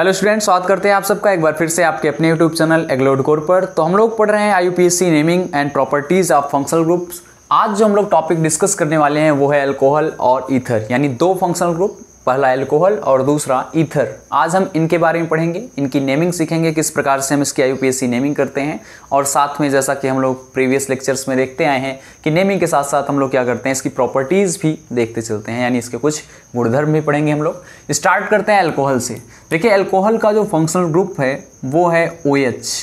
Hello students, स्वागत करते हैं आप सबका एक बार फिर से आपके अपने यूट्यूब चैनल एग्लोड कोर पर। तो हम लोग पढ़ रहे हैं IUPAC naming and properties of functional groups. आज जो हम लोग टॉपिक डिस्कस करने वाले हैं वो है अल्कोहल और ईथर, यानी दो फंक्शनल ग्रुप, पहला अल्कोहल और दूसरा ईथर। आज हम इनके बारे में पढ़ेंगे, इनकी नेमिंग सीखेंगे, किस प्रकार से हम इसकी IUPAC नेमिंग करते हैं। और साथ में जैसा कि हम लोग प्रीवियस लेक्चर्स में देखते आए हैं कि नेमिंग के साथ साथ हम लोग क्या करते हैं, इसकी प्रॉपर्टीज़ भी देखते चलते हैं, यानी इसके कुछ गुणधर्म भी पढ़ेंगे हम लोग। स्टार्ट करते हैं अल्कोहल से। देखिए, अल्कोहल का जो फंक्शनल ग्रुप है वो है OH।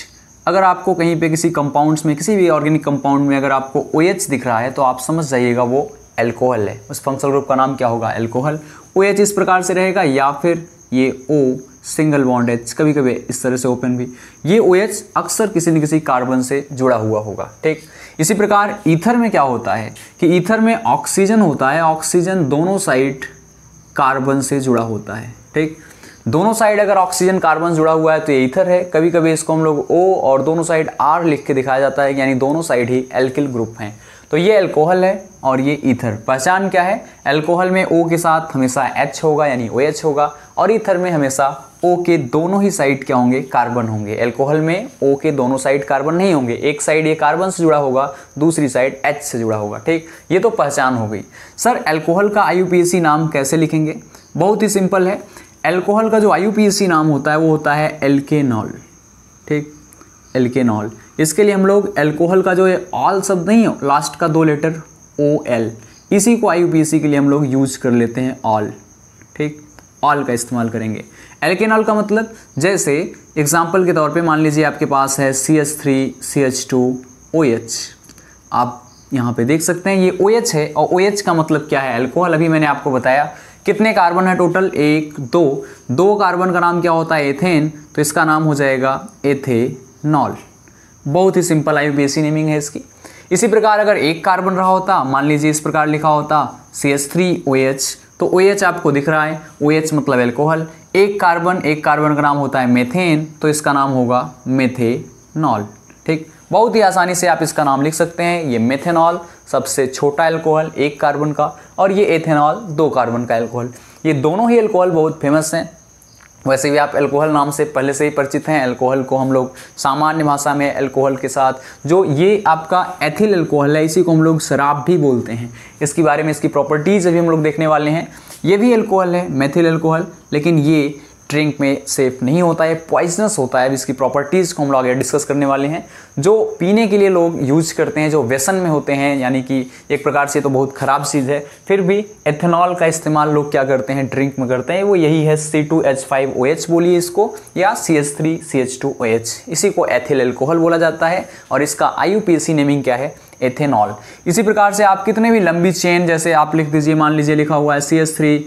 अगर आपको कहीं पे किसी कंपाउंड्स में, किसी भी ऑर्गेनिक कंपाउंड में अगर आपको OH दिख रहा है तो आप समझ जाइएगा वो अल्कोहल है। उस फंक्शनल ग्रुप का नाम क्या होगा? अल्कोहल। OH इस प्रकार से रहेगा, या फिर ये O सिंगल बॉन्ड H, कभी कभी इस तरह से ओपन भी। ये OH अक्सर किसी न किसी कार्बन से जुड़ा हुआ होगा, ठीक। इसी प्रकार ईथर में क्या होता है कि ईथर में ऑक्सीजन होता है, ऑक्सीजन दोनों साइड कार्बन से जुड़ा होता है, ठीक। दोनों साइड अगर ऑक्सीजन कार्बन जुड़ा हुआ है तो ये ईथर है। कभी कभी इसको हम लोग O और दोनों साइड R लिख के दिखाया जाता है, यानी दोनों साइड ही एल्किल ग्रुप हैं। तो ये अल्कोहल है और ये ईथर। पहचान क्या है? अल्कोहल में O के साथ हमेशा H होगा, यानी OH होगा, और ईथर में हमेशा O के दोनों ही साइड क्या होंगे? कार्बन होंगे। अल्कोहल में O के दोनों साइड कार्बन नहीं होंगे, एक साइड ये कार्बन से जुड़ा होगा, दूसरी साइड H से जुड़ा होगा, ठीक। ये तो पहचान हो गई। सर, अल्कोहल का IUPAC नाम कैसे लिखेंगे? बहुत ही सिंपल है। अल्कोहल का जो IUPAC नाम होता है वो होता है एल्केनॉल, ठीक, एल्केनॉल। इसके लिए हम लोग अल्कोहल का जो ये ऑल शब्द नहीं है, लास्ट का दो लेटर OL, इसी को IUPAC के लिए हम लोग यूज कर लेते हैं, ऑल, ठीक, ऑल का इस्तेमाल करेंगे। एल्केनॉल का मतलब, जैसे एग्जाम्पल के तौर पे मान लीजिए आपके पास है CH3 CH2 OH। आप यहाँ पे देख सकते हैं ये OH है, और OH का मतलब क्या है? अल्कोहल। अभी मैंने आपको बताया कितने कार्बन है टोटल? 1 2 कार्बन का नाम क्या होता है? एथेन। तो इसका नाम हो जाएगा एथेनॉल। बहुत ही सिंपल IUPAC नेमिंग है इसकी। इसी प्रकार अगर एक कार्बन रहा होता, मान लीजिए इस प्रकार लिखा होता CH3 OH, तो OH आपको दिख रहा है, OH मतलब अल्कोहल। एक कार्बन का नाम होता है मेथेन, तो इसका नाम होगा मेथेनॉल, ठीक। बहुत ही आसानी से आप इसका नाम लिख सकते हैं। ये मेथेनॉल सबसे छोटा अल्कोहल, एक कार्बन का, और ये एथेनॉल 2 कार्बन का अल्कोहल। ये दोनों ही अल्कोहल बहुत फेमस हैं। वैसे भी आप अल्कोहल नाम से पहले से ही परिचित हैं। अल्कोहल को हम लोग सामान्य भाषा में अल्कोहल के साथ, जो ये आपका एथिल अल्कोहल है, इसी को हम लोग शराब भी बोलते हैं। इसके बारे में, इसकी प्रॉपर्टीज अभी हम लोग देखने वाले हैं। ये भी अल्कोहल है, मेथिल अल्कोहल, लेकिन ये ड्रिंक में सेफ नहीं होता है, पॉइजनस होता है। इसकी प्रॉपर्टीज़ को हम लोग आगे डिस्कस करने वाले हैं। जो पीने के लिए लोग यूज करते हैं, जो व्यसन में होते हैं, यानी कि एक प्रकार से तो बहुत ख़राब चीज़ है, फिर भी एथेनॉल का इस्तेमाल लोग क्या करते हैं? ड्रिंक में करते हैं। वो यही है C2H5OH बोलिए इसको, या CH3 CH2OH, इसी को एथिल अल्कोहल बोला जाता है। और इसका IUPAC नेमिंग क्या है? एथेनॉल। इसी प्रकार से आप कितने भी लंबी चेन, जैसे आप लिख दीजिए, मान लीजिए लिखा हुआ है CH3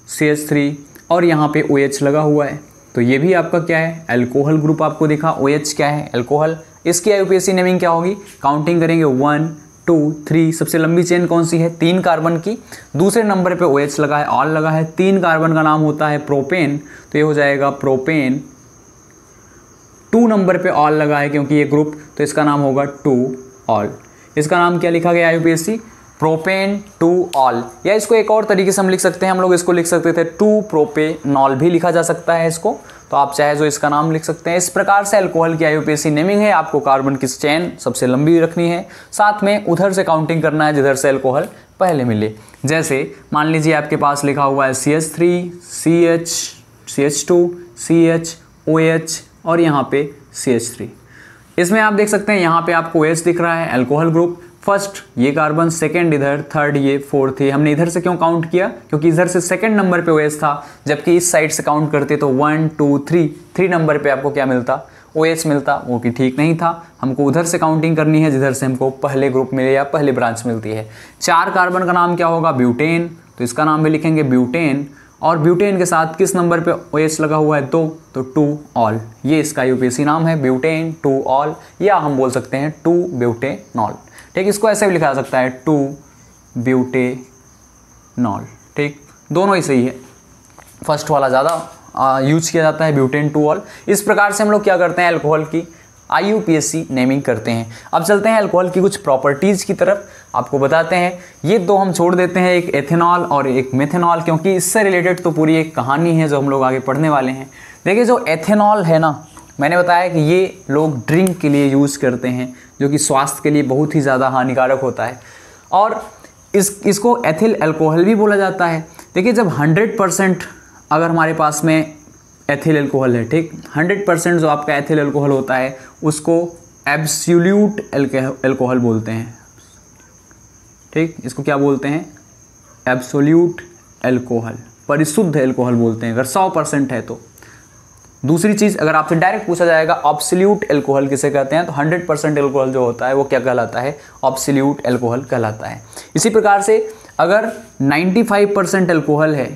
CH3 और यहाँ पे OH लगा हुआ है, तो ये भी आपका क्या है? अल्कोहल ग्रुप आपको दिखा। OH क्या है? अल्कोहल। इसकी IUPAC नेमिंग क्या होगी? काउंटिंग करेंगे 1 2 3। सबसे लंबी चेन कौन सी है? 3 कार्बन की। दूसरे नंबर पे OH लगा है, ऑल लगा है। 3 कार्बन का नाम होता है प्रोपेन, तो ये हो जाएगा प्रोपेन। 2 नंबर पे ऑल लगा है क्योंकि ये ग्रुप, तो इसका नाम होगा 2 ऑल। इसका नाम क्या लिखा गया IUPAC? Propane 2 all. या इसको एक और तरीके से हम लिख सकते हैं, हम लोग इसको लिख सकते थे 2 प्रोपेनॉल भी लिखा जा सकता है इसको, तो आप चाहे जो इसका नाम लिख सकते हैं। इस प्रकार से अल्कोहल की IUPAC नेमिंग है। आपको कार्बन की चेन सबसे लंबी रखनी है, साथ में उधर से काउंटिंग करना है जिधर से अल्कोहल पहले मिले। जैसे मान लीजिए आपके पास लिखा हुआ है CH3 CH CH2 CH OH और यहाँ पे CH3। इसमें आप देख सकते हैं यहाँ पे आपको OH दिख रहा है, अल्कोहल ग्रुप। फर्स्ट ये कार्बन, सेकंड इधर, थर्ड ये, फोर्थ ये। हमने इधर से क्यों काउंट किया? क्योंकि इधर से सेकंड नंबर पे OH था, जबकि इस साइड से काउंट करते तो 1 2 3 नंबर पे आपको क्या मिलता? OH मिलता, वो कि ठीक नहीं था। हमको उधर से काउंटिंग करनी है जिधर से हमको पहले ग्रुप मिले या पहले ब्रांच मिलती है। 4 कार्बन का नाम क्या होगा? ब्यूटेन, तो इसका नाम भी लिखेंगे ब्यूटेन। और ब्यूटेन के साथ किस नंबर पे OH लगा हुआ है? 2, तो 2 ऑल। ये इसका IUPAC नाम है, ब्यूटेन 2 ऑल, या हम बोल सकते हैं 2 ब्यूटेनॉल, ठीक। इसको ऐसे भी लिखा जा सकता है 2 ब्यूटेनॉल, ठीक। दोनों ही सही है, फर्स्ट वाला ज़्यादा यूज किया जाता है, ब्यूटेन 2 ऑल। इस प्रकार से हम लोग क्या करते हैं? अल्कोहल की IUPAC नेमिंग करते हैं। अब चलते हैं अल्कोहल की कुछ प्रॉपर्टीज़ की तरफ। आपको बताते हैं। ये दो हम छोड़ देते हैं, एक एथेनॉल और एक मेथेनॉल, क्योंकि इससे रिलेटेड तो पूरी एक कहानी है जो हम लोग आगे पढ़ने वाले हैं। देखिए जो एथेनॉल है ना, मैंने बताया कि ये लोग ड्रिंक के लिए यूज़ करते हैं, जो कि स्वास्थ्य के लिए बहुत ही ज़्यादा हानिकारक होता है, और इसको एथिल अल्कोहल भी बोला जाता है। देखिए जब 100% अगर हमारे पास में एथिल अल्कोहल है, ठीक, 100% जो आपका एथिल अल्कोहल होता है उसको एब्सोल्यूट अल्कोहल बोलते हैं, ठीक, इसको क्या बोलते हैं, एब्सोल्यूट अल्कोहल, परिशुद्ध अल्कोहल बोलते हैं अगर 100% है तो। दूसरी चीज़, अगर आपसे डायरेक्ट पूछा जाएगा ऑब्सोल्यूट अल्कोहल किसे कहते हैं, तो 100% अल्कोहल जो होता है वो क्या कहलाता है, ऑब्सोल्यूट अल्कोहल कहलाता है। इसी प्रकार से अगर 95% अल्कोहल है,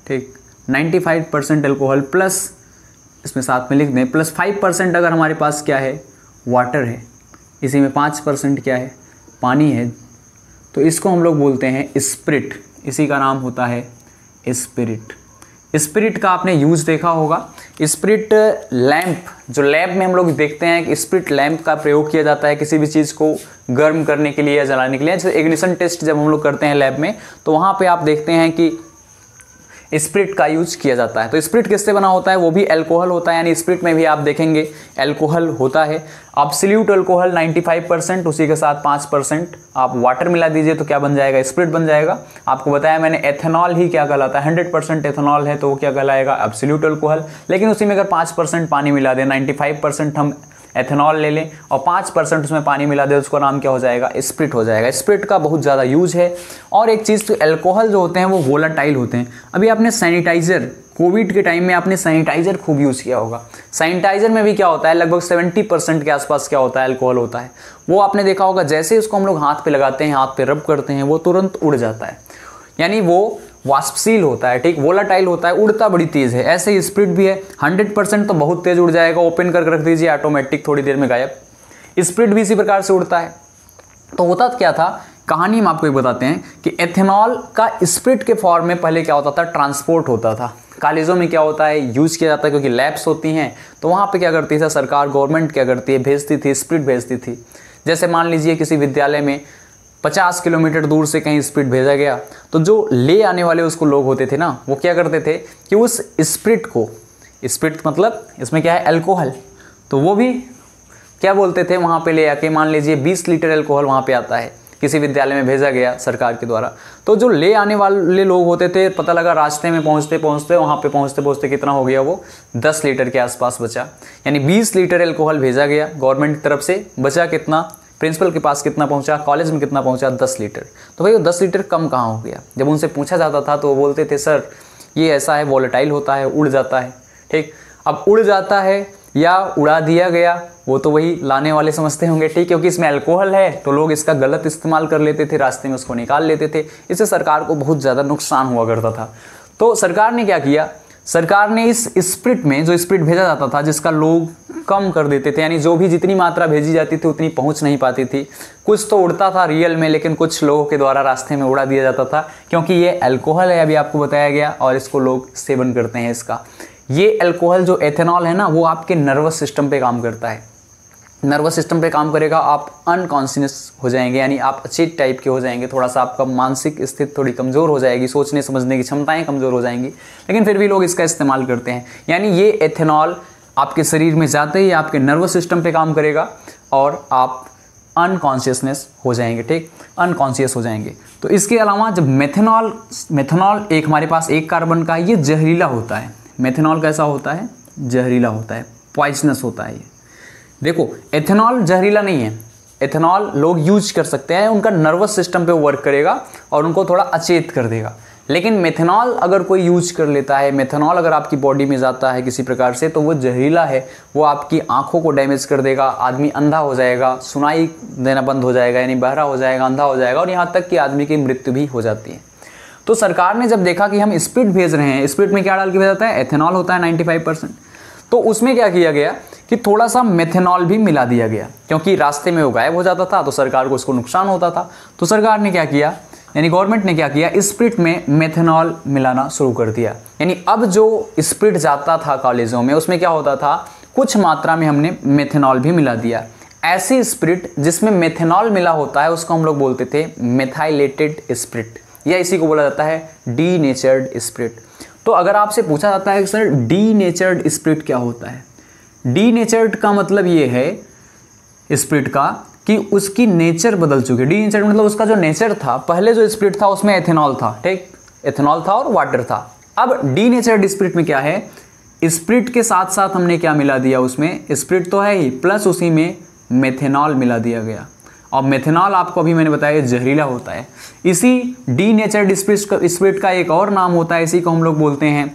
ठीक, 95% अल्कोहल प्लस, इसमें साथ में लिख दें, प्लस 5% अगर हमारे पास क्या है, वाटर है, इसी में 5% क्या है, पानी है, तो इसको हम लोग बोलते हैं स्पिरिट। इसी का नाम होता है स्पिरिट। स्पिरिट का आपने यूज़ देखा होगा। स्पिरिट लैंप, जो लैब में हम लोग देखते हैं कि स्पिरिट लैंप का प्रयोग किया जाता है किसी भी चीज़ को गर्म करने के लिए या जलाने के लिए। जैसे इग्निशन टेस्ट जब हम लोग करते हैं लैब में, तो वहाँ पे आप देखते हैं कि स्पिरिट का यूज किया जाता है। तो स्पिरिट किससे बना होता है, वो भी अल्कोहल होता है, यानी स्पिरिट में भी आप देखेंगे अल्कोहल होता है। एब्सोल्यूट अल्कोहल 95%, उसी के साथ 5% आप वाटर मिला दीजिए तो क्या बन जाएगा, स्पिरिट बन जाएगा। आपको बताया मैंने एथेनॉल ही क्या कहलाता है, 100% एथेनॉल है तो वो क्या कहलाएगा, एब्सोल्यूट अल्कोहल। लेकिन उसी में अगर 5% पानी मिला दें, 95% हम एथेनॉल ले लें और 5% उसमें पानी मिला दे, उसका नाम क्या हो जाएगा, स्पिरिट हो जाएगा। स्पिरिट का बहुत ज़्यादा यूज है। और एक चीज़, तो अल्कोहल जो होते हैं वो वोलाटाइल होते हैं। अभी आपने सैनिटाइज़र, कोविड के टाइम में आपने सैनिटाइज़र खूब यूज़ किया होगा। सैनिटाइज़र में भी क्या होता है, लगभग 70% के आसपास क्या होता है, अल्कोहल होता है। वो आपने देखा होगा, जैसे उसको हम लोग हाथ पे लगाते हैं, हाथ पे रब करते हैं, वो तुरंत उड़ जाता है, यानी वो वाष्पशील होता है, ठीक, वोलाटाइल होता है, उड़ता बड़ी तेज़ है। ऐसे ही स्पिरिट भी है, 100% तो बहुत तेज़ उड़ जाएगा, ओपन करके रख दीजिए ऑटोमेटिक थोड़ी देर में गायब। स्पिरिट भी इसी प्रकार से उड़ता है। तो होता क्या था, कहानी में आपको एक बताते हैं कि एथेनॉल का स्पिरिट के फॉर्म में पहले क्या होता था, ट्रांसपोर्ट होता था। कॉलेजों में क्या होता है, यूज़ किया जाता है, क्योंकि लैब्स होती हैं, तो वहाँ पे क्या करती थी सरकार, गवर्नमेंट क्या करती है, भेजती थी, स्पिरिट भेजती थी। जैसे मान लीजिए किसी विद्यालय में 50 किलोमीटर दूर से कहीं स्पिरिट भेजा गया, तो जो ले आने वाले उसको लोग होते थे ना, वो क्या करते थे कि उस स्पिरिट को, स्पिरिट मतलब इसमें क्या है, अल्कोहल, तो वो भी क्या बोलते थे, वहाँ पे ले आके, मान लीजिए 20 लीटर अल्कोहल वहाँ पे आता है, किसी विद्यालय में भेजा गया सरकार के द्वारा, तो जो ले आने वाले लोग होते थे, पता लगा रास्ते में पहुँचते पहुँचते वहाँ पे पहुँचते कितना हो गया, वो 10 लीटर के आसपास बचा। यानी 20 लीटर अल्कोहल भेजा गया गवर्नमेंट की तरफ से, बचा कितना, प्रिंसिपल के पास कितना पहुंचा, कॉलेज में कितना पहुंचा, 10 लीटर। तो भाई वो 10 लीटर कम कहाँ हो गया। जब उनसे पूछा जाता था तो वो बोलते थे, सर ये ऐसा है, वोलेटाइल होता है, उड़ जाता है, ठीक। अब उड़ जाता है या उड़ा दिया गया, वो तो वही लाने वाले समझते होंगे, ठीक, क्योंकि इसमें अल्कोहल है तो लोग इसका गलत इस्तेमाल कर लेते थे, रास्ते में उसको निकाल लेते थे। इससे सरकार को बहुत ज़्यादा नुकसान हुआ करता था। तो सरकार ने क्या किया, सरकार ने इस स्पिरिट में, जो स्पिरिट भेजा जाता था जिसका लोग कम कर देते थे, यानी जो भी जितनी मात्रा भेजी जाती थी उतनी पहुंच नहीं पाती थी। कुछ तो उड़ता था रियल में, लेकिन कुछ लोगों के द्वारा रास्ते में उड़ा दिया जाता था, क्योंकि ये अल्कोहल है, अभी आपको बताया गया, और इसको लोग सेवन करते हैं इसका। ये अल्कोहल जो एथेनॉल है ना, वो आपके नर्वस सिस्टम पे काम करता है। नर्वस सिस्टम पे काम करेगा, आप अनकॉन्शियस हो जाएंगे, यानी आप अचेत टाइप के हो जाएंगे, थोड़ा सा आपका मानसिक स्थिति थोड़ी कमज़ोर हो जाएगी, सोचने समझने की क्षमताएं कमज़ोर हो जाएंगी, लेकिन फिर भी लोग इसका इस्तेमाल करते हैं। यानी ये एथेनॉल आपके शरीर में जाते ही आपके नर्वस सिस्टम पे काम करेगा और आप अनकॉन्शियसनेस हो जाएंगे, ठीक, अनकॉन्शियस हो जाएंगे। तो इसके अलावा जब मेथनॉल एक हमारे पास एक कार्बन का है, ये जहरीला होता है। मेथनॉल कैसा होता है, जहरीला होता है, पॉइजनस होता है ये। देखो एथेनॉल जहरीला नहीं है, एथेनॉल लोग यूज कर सकते हैं, उनका नर्वस सिस्टम पे वर्क करेगा और उनको थोड़ा अचेत कर देगा। लेकिन मेथनॉल अगर कोई यूज कर लेता है, मेथनॉल अगर आपकी बॉडी में जाता है किसी प्रकार से, तो वो जहरीला है, वो आपकी आंखों को डैमेज कर देगा, आदमी अंधा हो जाएगा, सुनाई देना बंद हो जाएगा, यानी बहरा हो जाएगा, अंधा हो जाएगा, और यहाँ तक कि आदमी की मृत्यु भी हो जाती है। तो सरकार ने जब देखा कि हम स्पिरिट भेज रहे हैं, स्पिरिट में क्या डाल के भेजा जाता है, एथेनॉल होता है 95%, तो उसमें क्या किया गया कि थोड़ा सा मेथनॉल भी मिला दिया गया, क्योंकि रास्ते में वो गायब हो जाता था तो सरकार को उसको नुकसान होता था। तो सरकार ने क्या किया, यानी गवर्नमेंट ने क्या किया, स्पिरिट में मेथनॉल मिलाना शुरू कर दिया। यानी अब जो स्पिरिट जाता था कॉलेजों में, उसमें क्या होता था, कुछ मात्रा में हमने मेथनॉल भी मिला दिया। ऐसी स्पिरिट जिसमें मेथेनॉल मिला होता है उसको हम लोग बोलते थे मेथाइलेटेड स्पिरिट, या इसी को बोला जाता है डीनेचर्ड स्पिरिट। तो अगर आपसे पूछा जाता है कि सर डीनेचर्ड स्पिरिट क्या होता है, डीनेचर्ड का मतलब ये है स्पिरिट का कि उसकी नेचर बदल चुकी है। डीनेचर्ड मतलब उसका जो नेचर था, पहले जो स्पिरिट था उसमें एथेनॉल था, ठीक, एथेनॉल था और वाटर था। अब डीनेचर्ड स्पिरिट में क्या है, स्पिरिट के साथ साथ हमने क्या मिला दिया उसमें, स्पिरिट तो है ही प्लस उसी में मेथेनॉल मिला दिया गया। और मेथेनॉल आपको अभी मैंने बताया जहरीला होता है। इसी डीनेचर्ड स्पिरिट का एक और नाम होता है, इसी को हम लोग बोलते हैं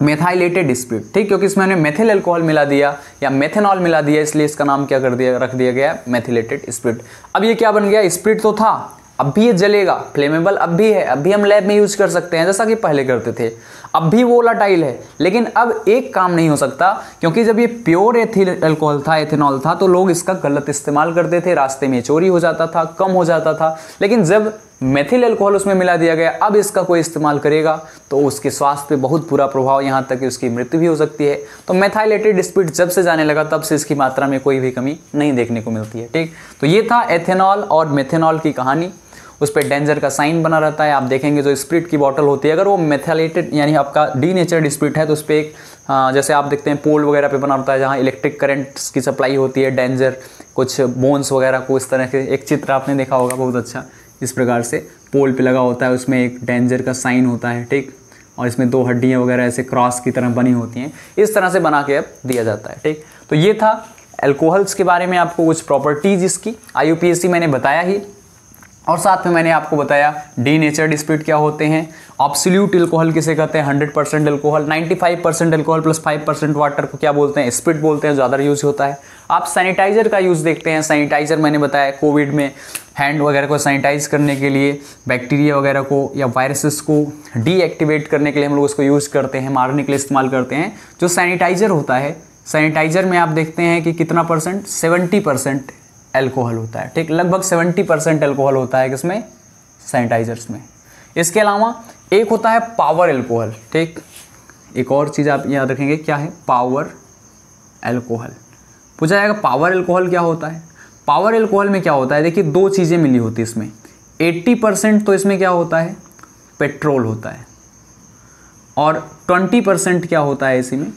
मेथाइलेटेड स्पिरिट, ठीक, क्योंकि इसमें हमने मेथिल अल्कोहल मिला दिया या मेथेनॉल मिला दिया, इसलिए इसका नाम क्या कर दिया, रख दिया गया मेथिलेटेड स्पिरिट। अब ये क्या बन गया, स्पिरिट तो था, अब भी ये जलेगा, फ्लेमेबल अब भी है, अब भी हम लैब में यूज कर सकते हैं जैसा कि पहले करते थे, अब भी वोलाटाइल है। लेकिन अब एक काम नहीं हो सकता, क्योंकि जब ये प्योर एथिल अल्कोहल था, एथेनॉल था, तो लोग इसका गलत इस्तेमाल करते थे, रास्ते में चोरी हो जाता था, कम हो जाता था। लेकिन जब मेथिल अल्कोहल उसमें मिला दिया गया, अब इसका कोई इस्तेमाल करेगा तो उसके स्वास्थ्य पे बहुत बुरा प्रभाव, यहाँ तक कि उसकी मृत्यु भी हो सकती है। तो मेथाइलेटेड स्पिरिट जब से जाने लगा तब से इसकी मात्रा में कोई भी कमी नहीं देखने को मिलती है, ठीक। तो ये था एथेनॉल और मेथेनॉल की कहानी। उस पर डेंजर का साइन बना रहता है। आप देखेंगे जो स्पिरिट की बॉटल होती है, अगर वो मेथाइलेटेड यानी आपका डीनेचर्ड स्पिरिट है, तो उस पर एक जैसे आप देखते हैं पोल वगैरह पे बना होता है जहाँ इलेक्ट्रिक करंट की सप्लाई होती है, डेंजर कुछ बोन्स वगैरह को, इस तरह के एक चित्र आपने देखा होगा बहुत अच्छा, इस प्रकार से पोल पे लगा होता है, उसमें एक डेंजर का साइन होता है, ठीक, और इसमें दो हड्डियाँ वगैरह ऐसे क्रॉस की तरह बनी होती हैं, इस तरह से बना के अब दिया जाता है, ठीक। तो ये था अल्कोहल्स के बारे में, आपको कुछ प्रॉपर्टीज इसकी IUPAC मैंने बताया ही, और साथ में मैंने आपको बताया डीनेचर्ड स्पिरिट क्या होते हैं, एब्सोल्यूट अल्कोहल किसे कहते हैं, 100% अल्कोहल, 95% अल्कोहल प्लस 5% वाटर को क्या बोलते हैं, स्पिरिट बोलते हैं, ज़्यादा यूज होता है। आप सैनिटाइजर का यूज़ देखते हैं, सैनिटाइजर मैंने बताया कोविड में हैंड वगैरह को सैनिटाइज करने के लिए, बैक्टीरिया वगैरह को या वायरसेस को डीएक्टिवेट करने के लिए हम लोग उसको यूज़ करते हैं, मारने के लिए इस्तेमाल करते हैं। जो सैनिटाइजर होता है, सैनिटाइजर में आप देखते हैं कि कितना परसेंट, 70% अल्कोहल होता है, ठीक, लगभग 70% अल्कोहल होता है किसमें, सैनिटाइजर्स में। इसके अलावा एक होता है पावर अल्कोहल, ठीक, एक और चीज़ आप याद रखेंगे क्या है, पावर अल्कोहल। पूछा जाएगा पावर अल्कोहल क्या होता है। पावर अल्कोहल में क्या होता है, देखिए दो चीज़ें मिली होती है इसमें, 80% तो इसमें क्या होता है, पेट्रोल होता है, और 20% क्या होता है इसी में,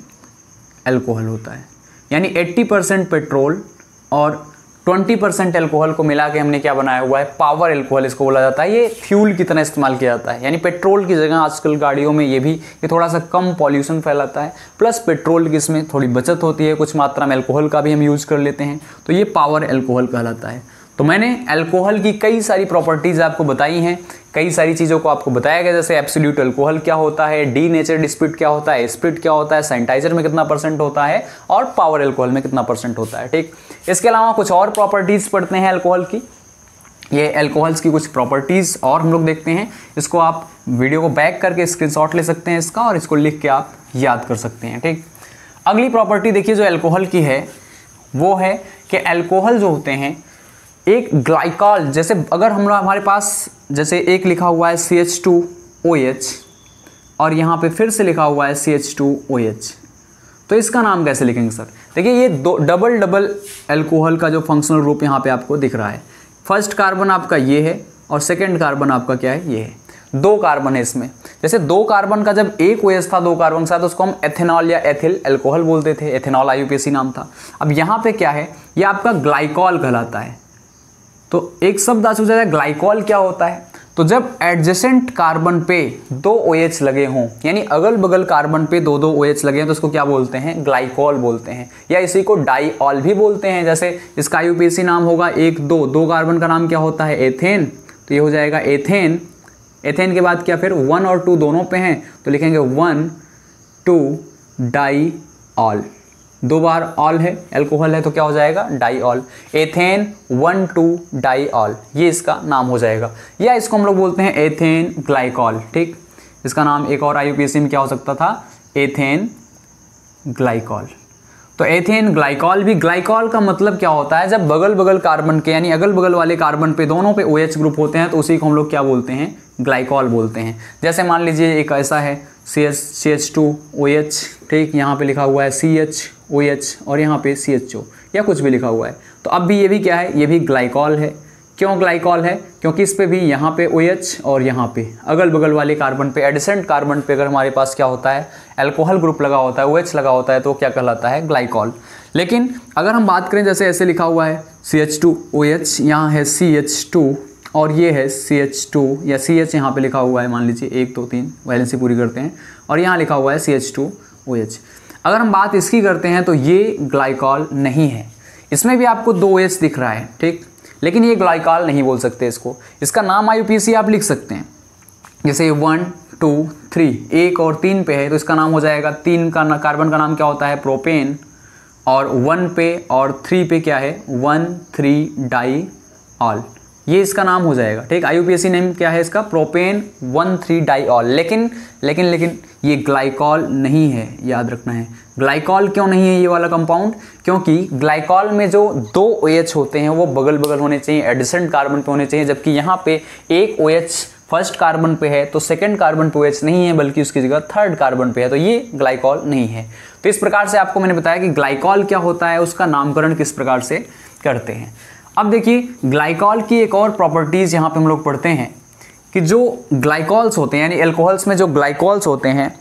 अल्कोहल होता है। यानी 80% पेट्रोल और 20% अल्कोहल को मिला के हमने क्या बनाया हुआ है, पावर अल्कोहल इसको बोला जाता है। ये फ्यूल की तरह इस्तेमाल किया जाता है, यानी पेट्रोल की जगह आजकल गाड़ियों में ये थोड़ा सा कम पॉल्यूशन फैलाता है, प्लस पेट्रोल की इसमें थोड़ी बचत होती है, कुछ मात्रा में अल्कोहल का भी हम यूज़ कर लेते हैं, तो ये पावर अल्कोहल कहलाता है। तो मैंने अल्कोहल की कई सारी प्रॉपर्टीज़ आपको बताई हैं, कई सारी चीज़ों को आपको बताया गया, जैसे एब्सोल्यूट अल्कोहल क्या होता है, डीनेचर्ड स्पिरिट क्या होता है, स्पिरिट क्या होता है, सैनिटाइजर में कितना % होता है, और पावर अल्कोहल में कितना % होता है, ठीक। इसके अलावा कुछ और प्रॉपर्टीज़ पढ़ते हैं अल्कोहल की, ये अल्कोहल्स की कुछ प्रॉपर्टीज़ और हम लोग देखते हैं। इसको आप वीडियो को बैक करके स्क्रीनशॉट ले सकते हैं इसका, और इसको लिख के आप याद कर सकते हैं, ठीक। अगली प्रॉपर्टी देखिए जो अल्कोहल की है, वो है कि अल्कोहल जो होते हैं एक ग्लाइकॉल, जैसे अगर हमारे पास जैसे एक लिखा हुआ है CH2OH और यहाँ पे फिर से लिखा हुआ है CH2OH, तो इसका नाम कैसे लिखेंगे सर। देखिए ये दो डबल अल्कोहल का जो फंक्शनल ग्रुप यहाँ पे आपको दिख रहा है, फर्स्ट कार्बन आपका ये है और सेकंड कार्बन आपका क्या है, ये है, 2 कार्बन है इसमें। जैसे 2 कार्बन का जब एक OH था 2 कार्बन के साथ, उसको हम एथेनॉल या एथिल अल्कोहल बोलते थे, एथेनॉल IUPAC नाम था। अब यहाँ पे क्या है, ये आपका ग्लाइकॉल कहलाता है। तो एक शब्द आ चुका है, ग्लाइकॉल क्या होता है, तो जब एडजेसेंट कार्बन पे 2 OH लगे हों, यानी अगल बगल कार्बन पे 2 OH लगे हैं, तो उसको क्या बोलते हैं, ग्लाइकॉल बोलते हैं, या इसी को डाईऑल भी बोलते हैं। जैसे इसका IUPAC नाम होगा 1-2 कार्बन का नाम क्या होता है, एथेन, तो ये हो जाएगा एथेन। एथेन के बाद क्या फिर 1 और 2 दोनों पे हैं, तो लिखेंगे 1,2 डाईऑल, 2 बार ऑल है, अल्कोहल है, तो क्या हो जाएगा, डाईऑल, एथेन 1,2 डाईऑल, ये इसका नाम हो जाएगा। या इसको हम लोग बोलते हैं एथेन ग्लाइकॉल, ठीक। इसका नाम एक और IUPAC में क्या हो सकता था, एथेन ग्लाइकॉल। तो एथेन ग्लाइकॉल भी, ग्लाइकॉल का मतलब क्या होता है, जब बगल बगल कार्बन के यानी अगल बगल वाले कार्बन पे दोनों पे OH ग्रुप होते हैं, तो उसी को हम लोग क्या बोलते हैं, ग्लाइकॉल बोलते हैं। जैसे मान लीजिए एक ऐसा है CH2OH, ठीक, यहाँ पे लिखा हुआ है CHOH और यहाँ पे CHO या कुछ भी लिखा हुआ है, तो तो अब भी ये भी क्या है, ये भी ग्लाइकॉल है। क्यों ग्लाइकॉल है? क्योंकि इस पे भी यहाँ पे OH और यहाँ पे अगल बगल वाले कार्बन पे, एडिसेंट कार्बन पे अगर हमारे पास क्या होता है, अल्कोहल ग्रुप लगा होता है, OH लगा होता है, तो क्या कहलाता है, ग्लाइकॉल। लेकिन अगर हम बात करें जैसे ऐसे लिखा हुआ है CH2OH, यहाँ है CH2 और ये है CH2 या CH यहाँ पे लिखा हुआ है, मान लीजिए 1 2 3 वैलेंसी पूरी करते हैं, और यहाँ लिखा हुआ है CH2OH। अगर हम बात इसकी करते हैं तो ये ग्लाइकॉल नहीं है। इसमें भी आपको 2 OH दिख रहा है, ठीक, लेकिन ये ग्लाइकॉल नहीं बोल सकते इसको। इसका नाम IUPAC आप लिख सकते हैं, जैसे 1 2 3 1 और 3 पे है तो इसका नाम हो जाएगा, 3 का कार्बन का नाम क्या होता है, प्रोपेन, और 1 पे और 3 पे क्या है, 1,3-डाइऑल, ये इसका नाम हो जाएगा, ठीक। IUPAC नेम क्या है इसका, प्रोपेन 1,3-डाइऑल। लेकिन ये ग्लाइकॉल नहीं है, याद रखना है। ग्लाइकॉल क्यों नहीं है ये वाला कंपाउंड? क्योंकि ग्लाइकॉल में जो 2 OH होते हैं वो बगल बगल होने चाहिए, एडिसेंट कार्बन पे होने चाहिए, जबकि यहाँ पे एक OH फर्स्ट कार्बन पे है तो सेकंड कार्बन पे OH नहीं है, बल्कि उसकी जगह थर्ड कार्बन पे है, तो ये ग्लाइकॉल नहीं है। तो इस प्रकार से आपको मैंने बताया कि ग्लाइकॉल क्या होता है, उसका नामकरण किस प्रकार से करते हैं। अब देखिए ग्लाइकॉल की एक और प्रॉपर्टीज यहाँ पे हम लोग पढ़ते हैं कि जो ग्लाइकॉल्स होते हैं, यानी एल्कोहल्स में जो ग्लाइकॉल्स होते हैं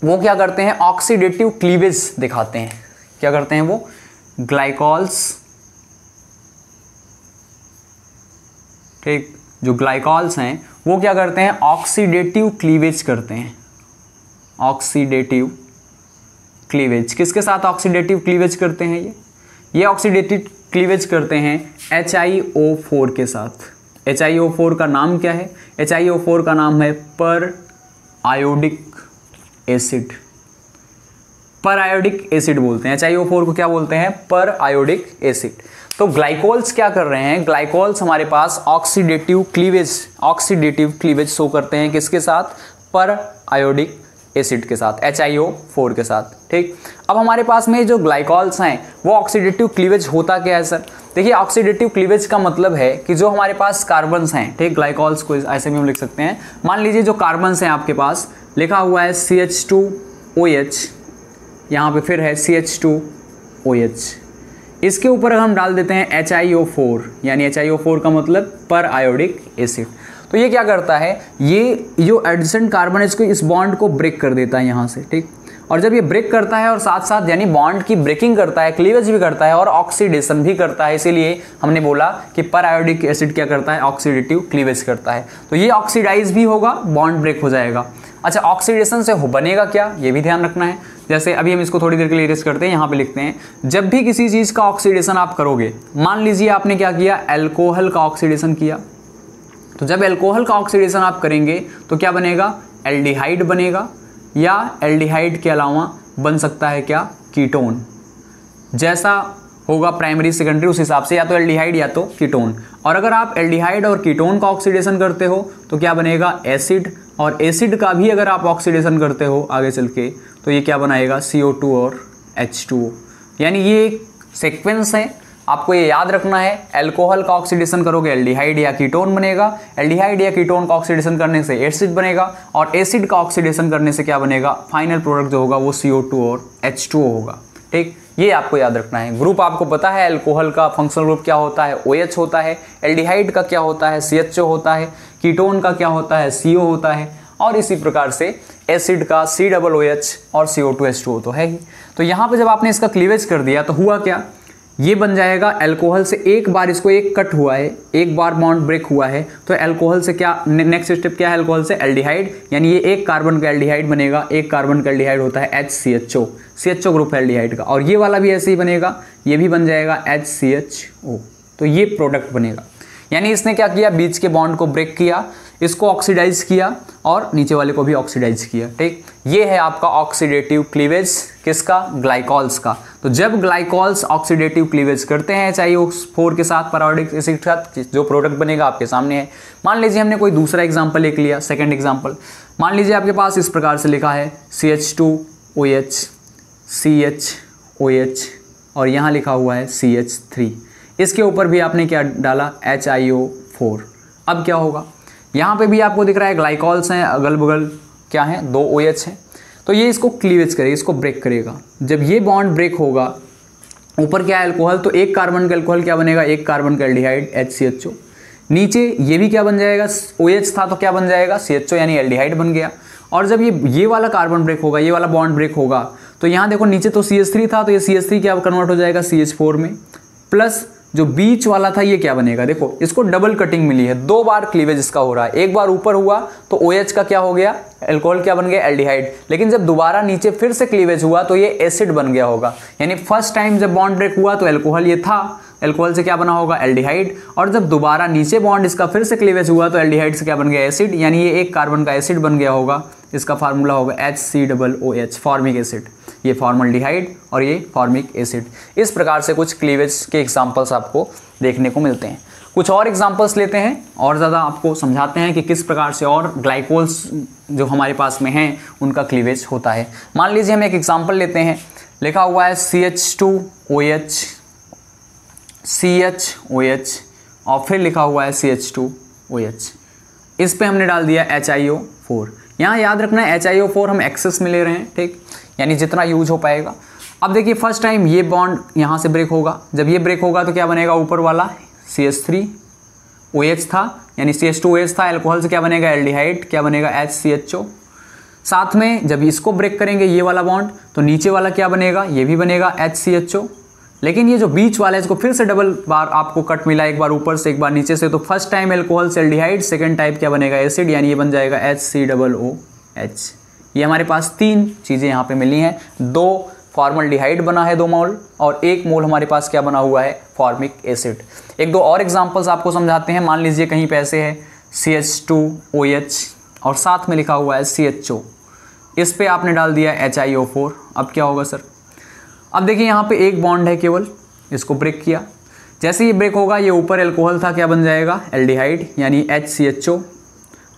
वो क्या करते हैं, ऑक्सीडेटिव क्लीवेज दिखाते हैं। क्या करते हैं वो, ग्लाइकॉल्स, ठीक, जो ग्लाइकॉल्स हैं वो क्या करते हैं, ऑक्सीडेटिव क्लीवेज करते हैं। ऑक्सीडेटिव क्लीवेज किसके साथ ऑक्सीडेटिव क्लीवेज करते हैं, ये ऑक्सीडेटिव क्लीवेज करते हैं HiO4 के साथ। HiO4 का नाम क्या है, HiO4 का नाम है पर आयोडिक एसिड। पर आयोडिक एसिड बोलते हैं, HiO4 को क्या बोलते हैं, पर आयोडिक एसिड। तो ग्लाइकोल्स क्या कर रहे हैं, ग्लाइकोल्स हमारे पास ऑक्सीडेटिव क्लीवेज शो करते हैं, किसके साथ, पर आयोडिक एसिड के साथ, HiO4 के साथ, ठीक। अब हमारे पास में जो ग्लाइकॉल्स हैं वो ऑक्सीडेटिव क्लीवेज होता क्या है सर? देखिए ऑक्सीडेटिव क्लीवेज का मतलब है कि जो हमारे पास कार्बन्स हैं, ठीक, ग्लाइकॉल्स को ऐसे भी हम लिख सकते हैं। मान लीजिए जो कार्बन्स हैं आपके पास लिखा हुआ है CH2OH, यहाँ पे फिर है CH2OH, इसके ऊपर हम डाल देते हैं HiO4, यानी HiO4 का मतलब पर आयोडिक एसिड। तो ये क्या करता है, ये जो एडिसेंट कार्बन है इसको, इस बॉन्ड को ब्रेक कर देता है यहाँ से, ठीक। और जब ये ब्रेक करता है और साथ साथ यानी बॉन्ड की ब्रेकिंग करता है, क्लीवेज भी करता है और ऑक्सीडेशन भी करता है, इसीलिए हमने बोला कि पर आयोडिक एसिड क्या करता है, ऑक्सीडेटिव क्लीवेज करता है। तो ये ऑक्सीडाइज भी होगा, बॉन्ड ब्रेक हो जाएगा। अच्छा, ऑक्सीडेशन से बनेगा क्या, ये भी ध्यान रखना है। जैसे अभी हम इसको थोड़ी देर के लिए इरेज करते हैं, यहाँ पे लिखते हैं, जब भी किसी चीज़ का ऑक्सीडेशन आप करोगे, मान लीजिए आपने क्या किया, अल्कोहल का ऑक्सीडेशन किया, तो जब अल्कोहल का ऑक्सीडेशन आप करेंगे तो क्या बनेगा, एल्डिहाइड बनेगा, या एल्डिहाइड के अलावा बन सकता है क्या, कीटोन। जैसा होगा प्राइमरी सेकेंडरी उस हिसाब से, या तो एल्डिहाइड या तो कीटोन। और अगर आप एल्डिहाइड और कीटोन का ऑक्सीडेशन करते हो तो क्या बनेगा, एसिड, और एसिड का भी अगर आप ऑक्सीडेशन करते हो आगे चल के तो ये क्या बनाएगा, CO2 और H2O। यानी ये एक सीक्वेंस है, आपको ये याद रखना है। अल्कोहल का ऑक्सीडेशन करोगे एल्डिहाइड या कीटोन बनेगा, एल्डिहाइड या कीटोन का ऑक्सीडेशन करने से एसिड बनेगा, और एसिड का ऑक्सीडेशन करने से क्या बनेगा, फाइनल प्रोडक्ट जो होगा वो CO2 और H2O होगा, ठीक। ये आपको याद रखना है। ग्रुप आपको पता है, अल्कोहल का फंक्शनल ग्रुप क्या होता है, OH होता है, एल्डिहाइड का क्या होता है, CHO होता है, कीटोन का क्या होता है, CO होता है, और इसी प्रकार से एसिड का COOH और CO2 H2O तो है ही। तो यहाँ पे जब आपने इसका क्लीवेज कर दिया तो हुआ क्या, ये बन जाएगा अल्कोहल से, एक बार इसको एक कट हुआ है, एक बार बॉन्ड ब्रेक हुआ है, तो अल्कोहल से क्या नेक्स्ट स्टेप क्या है, अल्कोहल से एल्डिहाइड, यानी ये एक कार्बन का एल्डिहाइड बनेगा, एक कार्बन का एल्डिहाइड होता है HCHO ग्रुप है एल्डिहाइड का, और ये वाला भी ऐसे ही बनेगा, ये भी बन जाएगा HCHO, तो ये प्रोडक्ट बनेगा। यानी इसने क्या किया, बीच के बॉन्ड को ब्रेक किया, इसको ऑक्सीडाइज किया और नीचे वाले को भी ऑक्सीडाइज किया, ठीक। ये है आपका ऑक्सीडेटिव क्लीवेज, किसका, ग्लाइकॉल्स का। तो जब ग्लाइकॉल्स ऑक्सीडेटिव क्लीवेज करते हैं HiO4 के साथ, पैरायोडिक एसिड के साथ, जो प्रोडक्ट बनेगा आपके सामने है। मान लीजिए हमने कोई दूसरा एग्जाम्पल लिख लिया, सेकेंड एग्जाम्पल, मान लीजिए आपके पास इस प्रकार से लिखा है CH2OH, CHOH, और यहाँ लिखा हुआ है CH3, इसके ऊपर भी आपने क्या डाला, HiO4। अब क्या होगा, यहाँ पे भी आपको दिख रहा है ग्लाइकॉल्स हैं, अगल बगल क्या है, 2 OH हैं, तो ये इसको क्लीवेज करेगा, इसको ब्रेक करेगा। जब ये बॉन्ड ब्रेक होगा ऊपर क्या है अल्कोहल, तो एक कार्बन का अल्कोहल क्या बनेगा, एक कार्बन का एल्डिहाइड HCHO। नीचे ये भी क्या बन जाएगा, OH था तो क्या बन जाएगा CHO यानी एल्डिहाइड बन गया। और जब ये वाला कार्बन ब्रेक होगा, ये वाला बॉन्ड ब्रेक होगा, तो यहाँ देखो नीचे तो CH3 था, तो ये CH3 क्या कन्वर्ट हो जाएगा CH4 में, प्लस जो बीच वाला था ये क्या बनेगा, देखो इसको डबल कटिंग मिली है, 2 बार क्लीवेज इसका हो रहा है। एक बार ऊपर हुआ तो OH का क्या हो गया, अल्कोहल क्या बन गया, एल्डिहाइड। लेकिन जब दोबारा नीचे फिर से क्लीवेज हुआ तो ये एसिड बन गया होगा। यानी फर्स्ट टाइम जब बॉन्ड ब्रेक हुआ तो अल्कोहल ये था, अल्कोहल से क्या बना होगा, एल्डिहाइड। और जब दोबारा नीचे बॉन्ड इसका फिर से क्लीवेज हुआ तो एल्डिहाइड से क्या बन गया, एसिड। यानी ये एक कार्बन का एसिड बन गया होगा। इसका फार्मूला होगा HCOOH, फॉर्मिक एसिड। ये फॉर्मल्डिहाइड और ये फॉर्मिक एसिड। इस प्रकार से कुछ क्लीवेज के एग्जाम्पल्स आपको देखने को मिलते हैं। कुछ और एग्जाम्पल्स लेते हैं और ज़्यादा आपको समझाते हैं कि किस प्रकार से और ग्लाइकोल्स जो हमारे पास में हैं उनका क्लीवेज होता है। मान लीजिए हम एक एग्जाम्पल लेते हैं, लिखा हुआ है CH2OH, CHOH और फिर लिखा हुआ है CH2OH। इस पे हमने डाल दिया HiO4। यहाँ याद रखना है HiO4 हम एक्सेस में ले रहे हैं, ठीक, यानी जितना यूज हो पाएगा। अब देखिए फर्स्ट टाइम ये बॉन्ड यहाँ से ब्रेक होगा, जब ये ब्रेक होगा तो क्या बनेगा, ऊपर वाला CH3OH था यानी CH2OH था, अल्कोहल से क्या बनेगा, एल्डिहाइड, क्या बनेगा HCHO। साथ में जब इसको ब्रेक करेंगे ये वाला बॉन्ड तो नीचे वाला क्या बनेगा, ये भी बनेगा HCHO। लेकिन ये जो बीच वाला है इसको फिर से डबल बार आपको कट मिला, एक बार ऊपर से एक बार नीचे से। तो फर्स्ट टाइम अल्कोहल से एल्डिहाइड, सेकंड टाइप क्या बनेगा, एसिड, यानी ये बन जाएगा HCOOH। ये हमारे पास 3 चीज़ें यहाँ पे मिली हैं। 2 फॉर्मल्डिहाइड बना है 2 मोल और 1 मोल हमारे पास क्या बना हुआ है, फॉर्मिक एसिड। 1-2 और एग्जांपल्स आपको समझाते हैं। मान लीजिए कहीं पे ऐसे है CH2OH और साथ में लिखा हुआ है CHO, इस पे आपने डाल दिया HiO4। अब क्या होगा सर, अब देखिए यहाँ पे एक बॉन्ड है केवल, इसको ब्रेक किया, जैसे ये ब्रेक होगा ये ऊपर अल्कोहल था, क्या बन जाएगा, एल्डिहाइड यानी HCHO।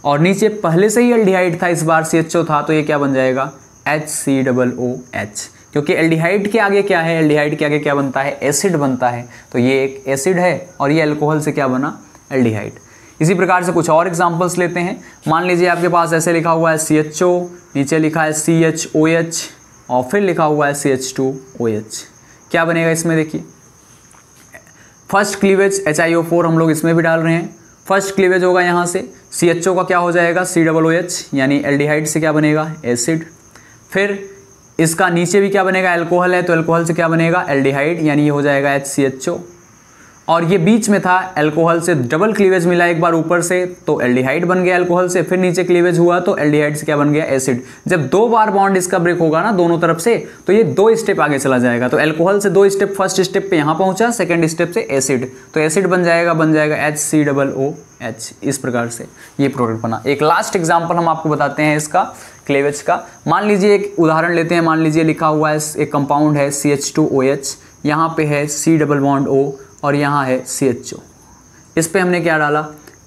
और नीचे पहले से ही एल्डिहाइड था, इस बार CHO था, तो ये क्या बन जाएगा, HCOOH। क्योंकि एल्डिहाइड के आगे क्या है, एल्डिहाइड के आगे क्या बनता है, एसिड बनता है, तो ये एक एसिड है और ये अल्कोहल से क्या बना, एल्डिहाइड। इसी प्रकार से कुछ और एग्जांपल्स लेते हैं। मान लीजिए आपके पास ऐसे लिखा हुआ है CHO, नीचे लिखा है CHOH और फिर लिखा हुआ है CH2OH। क्या बनेगा इसमें, देखिए फर्स्ट क्लीवेज HiO4 हम लोग इसमें भी डाल रहे हैं। फर्स्ट क्लीवेज होगा यहाँ से, CHO का क्या हो जाएगा, COOH यानी एल्डिहाइड से क्या बनेगा, एसिड। फिर इसका नीचे भी क्या बनेगा, अल्कोहल है तो अल्कोहल से क्या बनेगा, एल्डिहाइड यानी ये हो जाएगा HCHO। और ये बीच में था, अल्कोहल से डबल क्लीवेज मिला एक बार ऊपर से तो एल्डिहाइड बन गया अल्कोहल से, फिर नीचे क्लीवेज हुआ तो एल्डिहाइड से क्या बन गया, एसिड। जब 2 बार बॉन्ड इसका ब्रेक होगा ना दोनों तरफ से, तो ये 2 स्टेप आगे चला जाएगा। तो अल्कोहल से 2 स्टेप, फर्स्ट स्टेप पे यहाँ पहुंचा, सेकंड स्टेप से एसिड, तो एसिड बन जाएगा HCOOH। इस प्रकार से ये प्रोडक्ट बना। एक लास्ट एग्जाम्पल हम आपको बताते हैं इसका क्लीवेज का। मान लीजिए एक उदाहरण लेते हैं, मान लीजिए लिखा हुआ है एक कंपाउंड है CH2OH, यहाँ पे है C+O और यहाँ है CHO। इस पे हमने क्या डाला,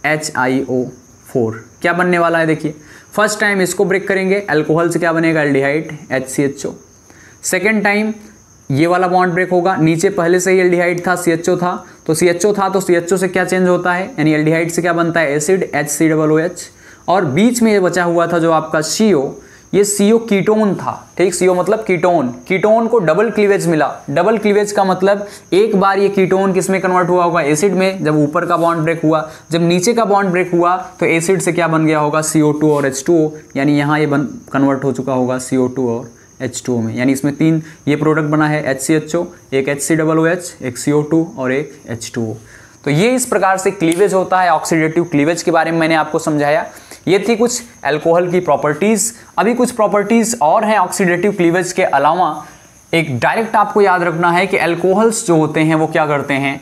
HiO4। क्या बनने वाला है, देखिए फर्स्ट टाइम इसको ब्रेक करेंगे, अल्कोहल से क्या बनेगा, एल्डिहाइड HCHO। सेकेंड टाइम ये वाला बॉन्ड ब्रेक होगा, नीचे पहले से ही एल्डिहाइड था, CHO था, तो CHO से क्या चेंज होता है, यानी एल्डिहाइड से क्या बनता है, एसिड HCOOH। और बीच में ये बचा हुआ था जो आपका CO, ये CO कीटोन था, ठीक, CO मतलब कीटोन। कीटोन को डबल क्लीवेज मिला। डबल क्लीवेज का मतलब एक बार ये कीटोन किस में कन्वर्ट हुआ होगा, एसिड में, जब ऊपर का बॉन्ड ब्रेक हुआ। जब नीचे का बॉन्ड ब्रेक हुआ तो एसिड से क्या बन गया होगा, CO2 और H2O, यानी यहाँ ये कन्वर्ट हो चुका होगा CO2 और H2O में। यानी इसमें 3 ये प्रोडक्ट बना है, HCHO, एक HCOOH, एक CO2 और एक H2O। तो ये इस प्रकार से क्लीवेज होता है। ऑक्सीडेटिव क्लीवेज के बारे में मैंने आपको समझाया। ये थी कुछ अल्कोहल की प्रॉपर्टीज़। अभी कुछ प्रॉपर्टीज़ और हैं ऑक्सीडेटिव क्लीवेज के अलावा। एक डायरेक्ट आपको याद रखना है कि अल्कोहल्स जो होते हैं वो क्या करते हैं,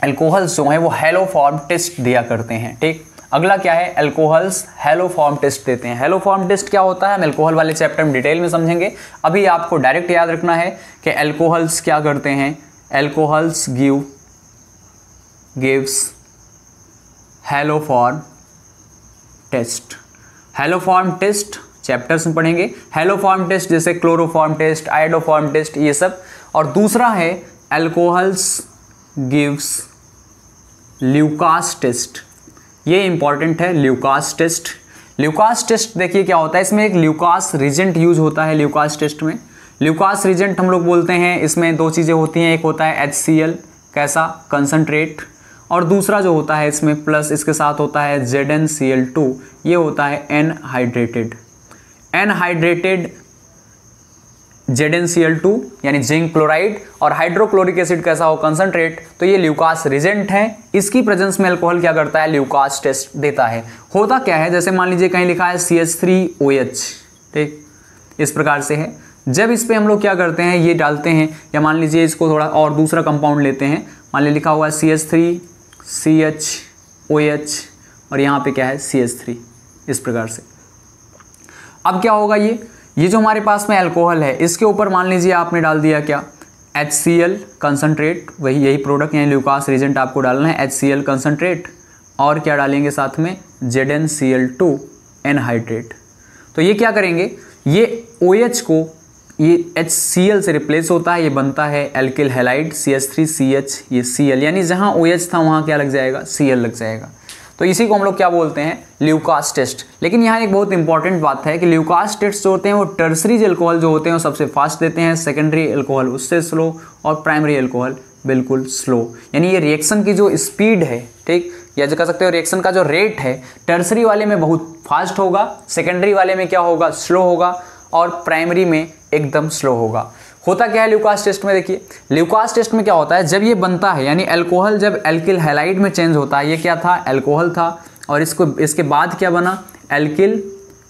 अल्कोहल्स जो हैं वो हेलोफॉर्म टेस्ट दिया करते हैं, ठीक। अगला क्या है, अल्कोहल्स हेलोफॉर्म टेस्ट देते हैं। हेलोफॉर्म टेस्ट क्या होता है, हम अल्कोहल वाले चैप्टर में डिटेल में समझेंगे। अभी आपको डायरेक्ट याद रखना है कि अल्कोहल्स क्या करते हैं, alcohols gives haloform test. Haloform test chapters में पढ़ेंगे। हेलोफॉर्म टेस्ट जैसे क्लोरोफॉर्म टेस्ट, आयोडोफॉर्म टेस्ट, ये सब। और दूसरा है अल्कोहल्स गिव्स ल्यूकास टेस्ट। ये इंपॉर्टेंट है, ल्यूकास टेस्ट। ल्यूकास टेस्ट देखिए क्या होता है, इसमें एक ल्यूकास रिजेंट यूज होता है ल्यूकास टेस्ट में। ल्यूकास रीजेंट हम लोग बोलते हैं, इसमें दो चीज़ें होती हैं, एक होता है HCl कैसा कंसनट्रेट, और दूसरा जो होता है इसमें प्लस इसके साथ होता है ZnCl2, ये होता है एनहाइड्रेटेड ZnCl2 यानी जिंक क्लोराइड, और हाइड्रोक्लोरिक एसिड कैसा हो कंसनट्रेट, तो ये ल्यूकास रीजेंट है। इसकी प्रेजेंस में अल्कोहल क्या करता है, ल्यूकास टेस्ट देता है। होता क्या है, जैसे मान लीजिए कहीं लिखा है CH3OH, ठीक, इस प्रकार से है। जब इस पे हम लोग क्या करते हैं, ये डालते हैं, या मान लीजिए इसको थोड़ा और दूसरा कंपाउंड लेते हैं, मान लीजिए लिखा हुआ है CH3CHOH और यहाँ पे क्या है CH3, इस प्रकार से। अब क्या होगा, ये जो हमारे पास में अल्कोहल है, इसके ऊपर मान लीजिए आपने डाल दिया क्या, HCl कंसनट्रेट, वही यही प्रोडक्ट यानी ल्यूकास रीजेंट आपको डालना है, HCl कंसनट्रेट, और क्या डालेंगे साथ में ZnCl2 एनहाइड्रेट। तो ये क्या करेंगे, ये OH को ये HCl से रिप्लेस होता है, ये बनता है एल्किल हैलाइड CH3CH, ये Cl, यानी जहाँ OH था वहाँ क्या लग जाएगा, Cl लग जाएगा। तो इसी को हम लोग क्या बोलते हैं, ल्यूकास टेस्ट। लेकिन यहाँ एक बहुत इंपॉर्टेंट बात है कि ल्यूकास टेस्ट जो होते हैं वो टर्सरी अल्कोहल जो होते हैं वो सबसे फास्ट देते हैं, सेकेंडरी अल्कोहल उससे स्लो, और प्राइमरी अल्कोहल बिल्कुल स्लो। यानी ये रिएक्शन की जो स्पीड है, ठीक, या जो कह सकते हो रिएक्शन का जो रेट है, टर्सरी वाले में बहुत फास्ट होगा, सेकेंडरी वाले में क्या होगा, स्लो होगा, और प्राइमरी में एकदम स्लो होगा। होता क्या है ल्यूकास टेस्ट में, देखिए ल्यूकास टेस्ट में क्या होता है, जब ये बनता है यानी अल्कोहल जब एल्किल हैलाइड में चेंज होता है, ये क्या था, अल्कोहल था, और इसके बाद क्या बना, एल्किल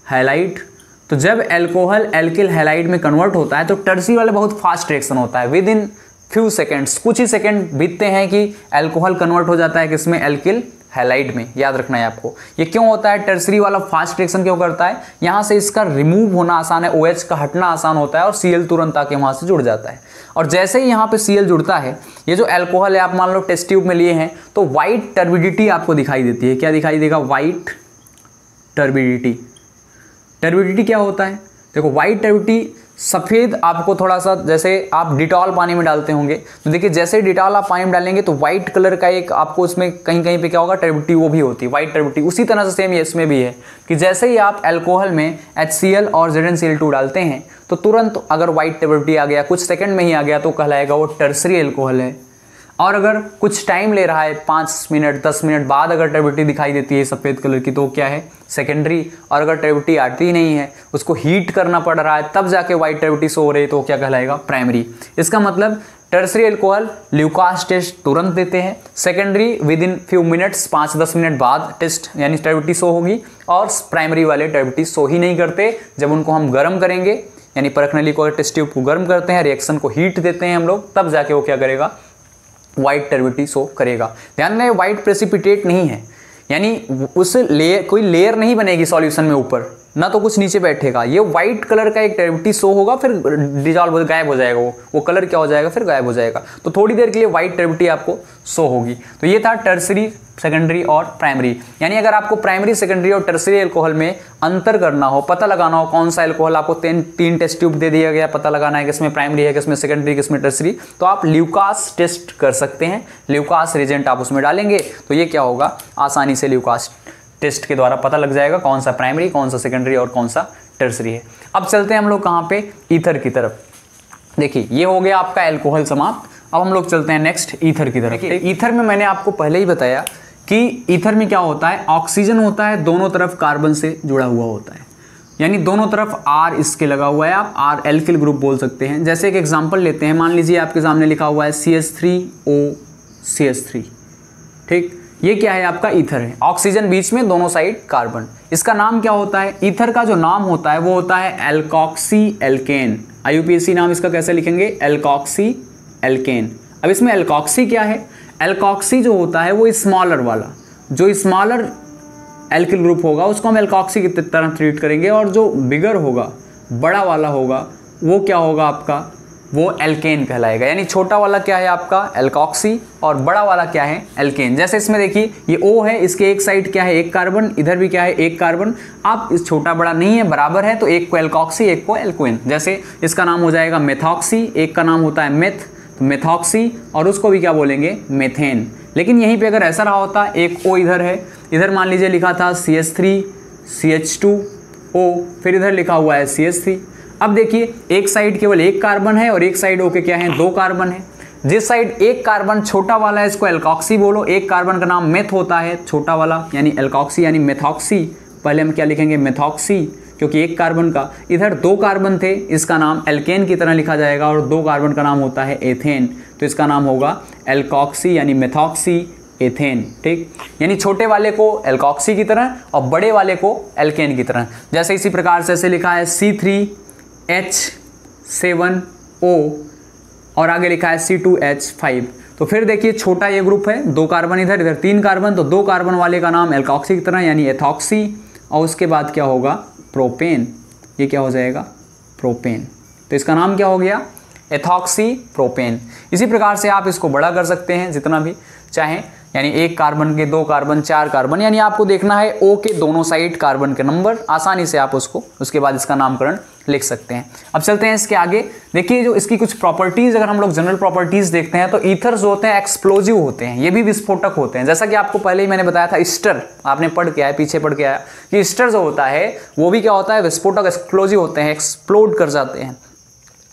हैलाइड। तो जब अल्कोहल एल्किल हैलाइड में कन्वर्ट होता है तो टर्सरी वाले बहुत फास्ट रिएक्शन होता है, विद इन फ्यू सेकेंड्स, कुछ ही सेकेंड बीतते हैं कि अल्कोहल कन्वर्ट हो जाता है किसमें, एल्किल हैलाइड में। याद रखना है आपको, ये क्यों होता है, टर्सरी वाला फास्ट रिएक्शन क्यों करता है, यहाँ से इसका रिमूव होना आसान है, OH का हटना आसान होता है, और Cl तुरंत आके वहाँ से जुड़ जाता है। और जैसे ही यहाँ पे Cl जुड़ता है, ये जो अल्कोहल है आप मान लो टेस्ट ट्यूब में लिए हैं, तो वाइट टर्बिडिटी आपको दिखाई देती है। क्या दिखाई देगा, वाइट टर्बिडिटी। टर्बिडिटी क्या होता है, देखो वाइट टर्बिडिटी सफ़ेद, आपको थोड़ा सा जैसे आप डिटॉल पानी में डालते होंगे, तो देखिए जैसे डिटॉल आप पानी में डालेंगे तो वाइट कलर का एक आपको उसमें कहीं कहीं पे क्या होगा, टर्बिडिटी वो भी होती है, वाइट टर्बिडिटी। उसी तरह से सेम ये इसमें भी है कि जैसे ही आप अल्कोहल में HCl और ZnCl2 डालते हैं तो तुरंत अगर वाइट टर्बिडिटी आ गया, कुछ सेकंड में ही आ गया, तो कहलाएगा वो टर्सरी अल्कोहल है। और अगर कुछ टाइम ले रहा है, 5 मिनट 10 मिनट बाद अगर टर्बिडिटी दिखाई देती है सफ़ेद कलर की, तो क्या है, सेकेंडरी। और अगर टर्बिडिटी आती ही नहीं है, उसको हीट करना पड़ रहा है, तब जाके वाइट टर्बिडिटी शो हो रही है, तो क्या कहलाएगा, प्राइमरी। इसका मतलब टर्सरी अल्कोहल ल्यूकास टेस्ट तुरंत देते हैं, secondary with in few minutes, 5-10 minute बाद टेस्ट यानी टर्बिडिटी शो होगी, और प्राइमरी वाले टर्बिडिटी शो ही नहीं करते। जब उनको हम गर्म करेंगे, यानी परखनली को टेस्ट ट्यूब को गर्म करते हैं, रिएक्शन को हीट देते हैं हम लोग, तब जाके वो क्या करेगा, वाइट टर्बिडिटी शो करेगा। ध्यान में वाइट प्रेसिपिटेट नहीं है, यानी उस लेयर कोई लेयर नहीं बनेगी सॉल्यूशन में ऊपर, ना तो कुछ नीचे बैठेगा, ये वाइट कलर का एक टर्बिडिटी शो होगा, फिर डिजॉल्व गायब हो जाएगा, वो कलर क्या हो जाएगा, फिर गायब हो जाएगा। तो थोड़ी देर के लिए वाइट टर्बिडिटी आपको शो होगी। तो ये था टर्सरी, सेकेंडरी और प्राइमरी। यानी अगर आपको प्राइमरी, सेकेंडरी और टर्सरी अल्कोहल में अंतर करना हो, पता लगाना हो कौन सा अल्कोहल, आपको 3 टेस्ट ट्यूब दे दिया गया, पता लगाना है किसमें प्राइमरी है, किसमें सेकेंडरी, किसमें टर्सरी, तो आप ल्यूकास टेस्ट कर सकते हैं। ल्यूकास रीजेंट आप उसमें डालेंगे तो ये क्या होगा, आसानी से ल्यूकास टेस्ट के द्वारा पता लग जाएगा कौन सा प्राइमरी, कौन सा सेकेंडरी और कौन सा टर्सरी है। अब चलते हैं हम लोग कहाँ पे, ईथर की तरफ। देखिए ये हो गया आपका अल्कोहल समाप्त। अब हम लोग चलते हैं नेक्स्ट ईथर की तरफ। ईथर में मैंने आपको पहले ही बताया कि ईथर में क्या होता है, ऑक्सीजन होता है, दोनों तरफ कार्बन से जुड़ा हुआ होता है, यानी दोनों तरफ R इसके लगा हुआ है, आप R एल्किल ग्रुप बोल सकते हैं। जैसे एक एग्जांपल लेते हैं, मान लीजिए आपके सामने लिखा हुआ है CH3OCH3, ठीक, ये क्या है, आपका ईथर है, ऑक्सीजन बीच में, दोनों साइड कार्बन। इसका नाम क्या होता है, ईथर का जो नाम होता है वो होता है एल्कोक्सी एल्केन। IUPAC नाम इसका कैसे लिखेंगे, एल्कोक्सी एल्केन। अब इसमें एल्कोक्सी क्या है, एल्कोक्सी जो होता है वो स्मॉलर वाला, जो स्मॉलर एल्किल ग्रुप होगा उसको हम एल्कोक्सी की तरह ट्रीट करेंगे, और जो बिगर होगा, बड़ा वाला होगा, वो क्या होगा आपका, वो एल्केन कहलाएगा। यानी छोटा वाला क्या है आपका एल्कोक्सी, और बड़ा वाला क्या है, एल्केन। जैसे इसमें देखिए ये O है, इसके एक साइड क्या है, एक कार्बन, इधर भी क्या है, एक कार्बन। आप इस छोटा बड़ा नहीं है, बराबर है, तो एक को एल्कोक्सी, एक को एल्केन। जैसे इसका नाम हो जाएगा मेथॉक्सी, एक का नाम होता है मेथ, तो मेथॉक्सी, और उसको भी क्या बोलेंगे, मेथेन। लेकिन यहीं पे अगर ऐसा रहा होता, एक O इधर है, इधर मान लीजिए लिखा था CH3CH2O, फिर इधर लिखा हुआ है CH3। अब देखिए एक साइड केवल एक कार्बन है और एक साइड O के क्या है, 2 कार्बन है। जिस साइड एक कार्बन छोटा वाला है इसको एल्कोक्सी बोलो, एक कार्बन का नाम मेथ होता है छोटा वाला यानी एल्कोक्सी यानी मेथॉक्सी। पहले हम क्या लिखेंगे, मेथॉक्सी, क्योंकि एक कार्बन का, इधर 2 कार्बन थे इसका नाम एल्केन की तरह लिखा जाएगा और 2 कार्बन का नाम होता है एथेन, तो इसका नाम होगा एल्कोक्सी यानी मेथॉक्सी एथेन। ठीक, यानी छोटे वाले को एल्कोक्सी की तरह और बड़े वाले को एल्केन की तरह। जैसे इसी प्रकार से ऐसे लिखा है C3H7O और आगे लिखा है C2H5। तो फिर देखिए छोटा ये ग्रुप है, 2 कार्बन इधर, इधर 3 कार्बन, तो 2 कार्बन वाले का नाम एल्कोक्सी की तरह यानी एथॉक्सी, और उसके बाद क्या होगा, प्रोपेन। ये क्या हो जाएगा, प्रोपेन। तो इसका नाम क्या हो गया, एथॉक्सी प्रोपेन। इसी प्रकार से आप इसको बड़ा कर सकते हैं जितना भी चाहें, यानी 1 कार्बन के 2 कार्बन 4 कार्बन, यानी आपको देखना है O के दोनों साइड कार्बन के नंबर, आसानी से आप उसको उसके बाद इसका नामकरण लिख सकते हैं। अब चलते हैं इसके आगे। देखिए जो इसकी कुछ प्रॉपर्टीज, अगर हम लोग जनरल प्रॉपर्टीज देखते हैं तो ईथर्स होते हैं एक्सप्लोजिव होते हैं, ये भी विस्फोटक होते हैं। जैसा कि आपको पहले ही मैंने बताया था, ईस्टर आपने पढ़ के आया, पीछे पढ़ के आया कि ईस्टर जो होता है वो भी क्या होता है, विस्फोटक एक्सप्लोजिव होते हैं, एक्सप्लोड कर जाते हैं।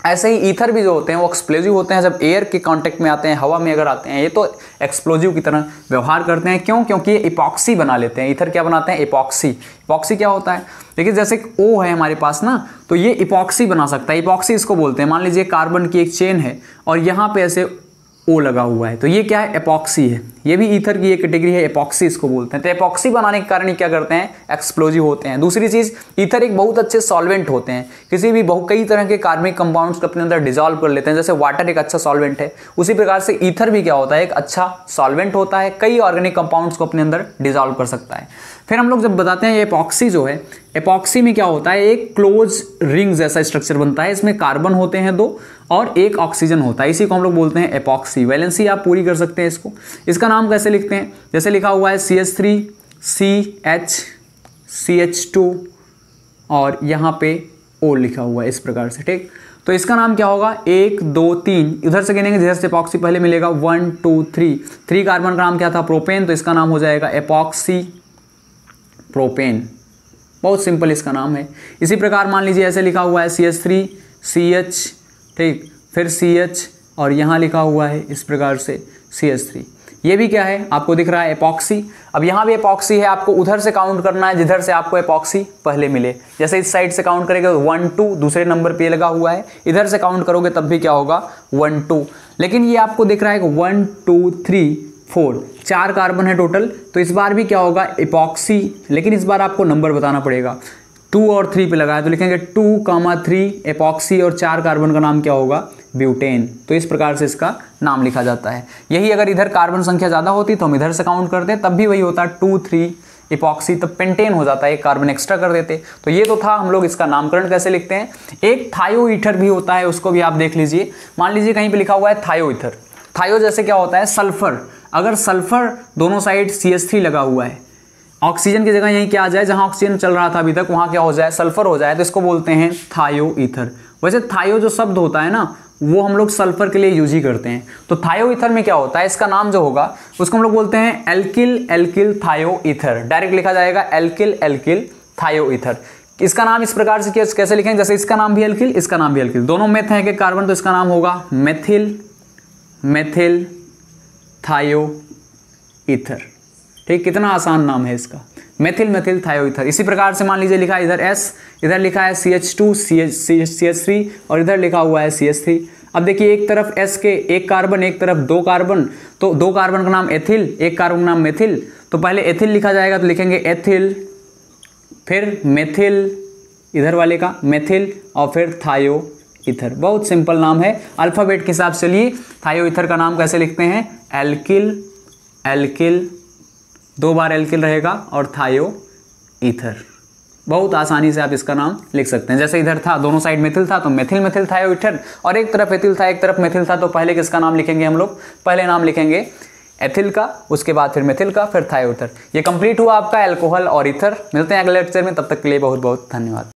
ऐसे ही ईथर भी जो होते हैं वो एक्सप्लोजिव होते हैं, जब एयर के कांटेक्ट में आते हैं, हवा में अगर आते हैं, ये तो एक्सप्लोजिव की तरह व्यवहार करते हैं। क्यों, क्योंकि ये इपॉक्सी बना लेते हैं। ईथर क्या बनाते हैं, इपॉक्सी। इपॉक्सी क्या होता है, देखिए जैसे O है हमारे पास ना, तो ये इपॉक्सी बना सकता है, इपॉक्सी इसको बोलते हैं। मान लीजिए कार्बन की एक चेन है और यहाँ पे ऐसे O लगा हुआ है, तो ये क्या है, एपॉक्सी है। ये भी ईथर की एक कैटेगरी है, एपॉक्सी इसको बोलते हैं। तो एपॉक्सी बनाने के कारण क्या करते हैं, एक्सप्लोजिव होते हैं। दूसरी चीज, ईथर एक बहुत अच्छे सॉल्वेंट होते हैं, किसी भी कई तरह के कार्बनिक कंपाउंड्स को अपने अंदर डिजॉल्व कर लेते हैं। जैसे वाटर एक अच्छा सॉल्वेंट है, उसी प्रकार से ईथर भी क्या होता है, एक अच्छा सॉल्वेंट होता है, कई ऑर्गेनिक कंपाउंड्स को अपने अंदर डिजॉल्व कर सकता है। फिर हम लोग जब बताते हैं ये एपॉक्सी जो है, एपॉक्सी में क्या होता है, एक क्लोज रिंग जैसा स्ट्रक्चर बनता है, इसमें कार्बन होते हैं 2 और 1 ऑक्सीजन होता है, इसी को हम लोग बोलते हैं एपॉक्सी। वैलेंसी आप पूरी कर सकते हैं इसको। इसका नाम कैसे लिखते हैं, जैसे लिखा हुआ है CH3CH2 और यहाँ पे O लिखा हुआ है इस प्रकार से। ठीक, तो इसका नाम क्या होगा, 1 2 3, इधर से गिनेंगे जिधर से एपॉक्सी पहले मिलेगा, 1 2 3। 3 कार्बन का नाम क्या था, प्रोपेन, तो इसका नाम हो जाएगा एपॉक्सी प्रोपेन। बहुत सिंपल इसका नाम है। इसी प्रकार मान लीजिए ऐसे लिखा हुआ है CH3CH, ठीक, फिर CH और यहाँ लिखा हुआ है इस प्रकार से CH3। ये भी क्या है, आपको दिख रहा है एपॉक्सी। अब यहाँ भी एपॉक्सी है, आपको उधर से काउंट करना है जिधर से आपको एपॉक्सी पहले मिले। जैसे इस साइड से काउंट करेंगे तो 1 2 दूसरे नंबर पे लगा हुआ है, इधर से काउंट करोगे तब भी क्या होगा, 1 2। लेकिन ये आपको दिख रहा है कि 1 2 3 4, 4 कार्बन है टोटल, तो इस बार भी क्या होगा, एपॉक्सी। लेकिन इस बार आपको नंबर बताना पड़ेगा, 2 और 3 पे लगाया तो लिखेंगे 2, 3 एपॉक्सी और 4 कार्बन का नाम क्या होगा, ब्यूटेन। तो इस प्रकार से इसका नाम लिखा जाता है। यही अगर इधर कार्बन संख्या ज़्यादा होती तो हम इधर से काउंट करते, तब भी वही होता 2 3 एपॉक्सी, तब पेंटेन हो जाता है, एक कार्बन एक्स्ट्रा कर देते। तो ये तो था हम लोग इसका नामकरण कैसे लिखते हैं। एक थायो ईथर भी होता है, उसको भी आप देख लीजिए। मान लीजिए कहीं पर लिखा हुआ है थायो ईथर। थायो जैसे क्या होता है, सल्फर। अगर सल्फर दोनों साइड CH3 लगा हुआ है, ऑक्सीजन की जगह यहीं क्या आ जाए, जहां ऑक्सीजन चल रहा था अभी तक वहां क्या हो जाए, सल्फर हो जाए, तो इसको बोलते हैं थायो ईथर। वैसे थायो जो शब्द होता है ना, वो हम लोग सल्फर के लिए यूज ही करते हैं। तो थायो ईथर में क्या होता है, इसका नाम जो होगा उसको हम लोग बोलते हैं एल्किल एल्किल थायो ईथर। डायरेक्ट लिखा जाएगा एल्किल एल्किल थायो ईथर। इसका नाम इस प्रकार से कैसे लिखेंगे, जैसे इसका नाम भी एल्किल, इसका नाम भी एल्किल, दोनों मेथ है एक कार्बन, तो इसका नाम होगा मेथिल मेथिल थायो ईथर। ठीक, कितना आसान नाम है इसका, मेथिल मेथिल थायो ईथर। इसी प्रकार से मान लीजिए लिखा है इधर S, इधर लिखा है CH2 CH3 और इधर लिखा हुआ है CH3। अब देखिए एक तरफ S के 1 कार्बन, एक तरफ 2 कार्बन, तो 2 कार्बन का नाम एथिल, 1 कार्बन का नाम मेथिल। तो पहले एथिल लिखा जाएगा तो लिखेंगे एथिल, फिर मेथिल, इधर वाले का मेथिल और फिर थायो ईथर। बहुत सिंपल नाम है। अल्फाबेट के हिसाब से चलिए थायो ईथर का नाम कैसे लिखते हैं, एल्किल एल्किल, 2 बार एल्किल रहेगा और थायो ईथर। बहुत आसानी से आप इसका नाम लिख सकते हैं। जैसे इधर था, दोनों साइड मेथिल था तो मेथिल मेथिल थायो ईथर, और एक तरफ एथिल था एक तरफ मेथिल था, तो पहले किसका नाम लिखेंगे हम लोग, पहले नाम लिखेंगे एथिल का, उसके बाद फिर मेथिल का, फिर थायो ईथर। ये कंप्लीट हुआ आपका एल्कोहल और ईथर। मिलते हैं अगले लेक्चर में, तब तक के लिए बहुत बहुत धन्यवाद।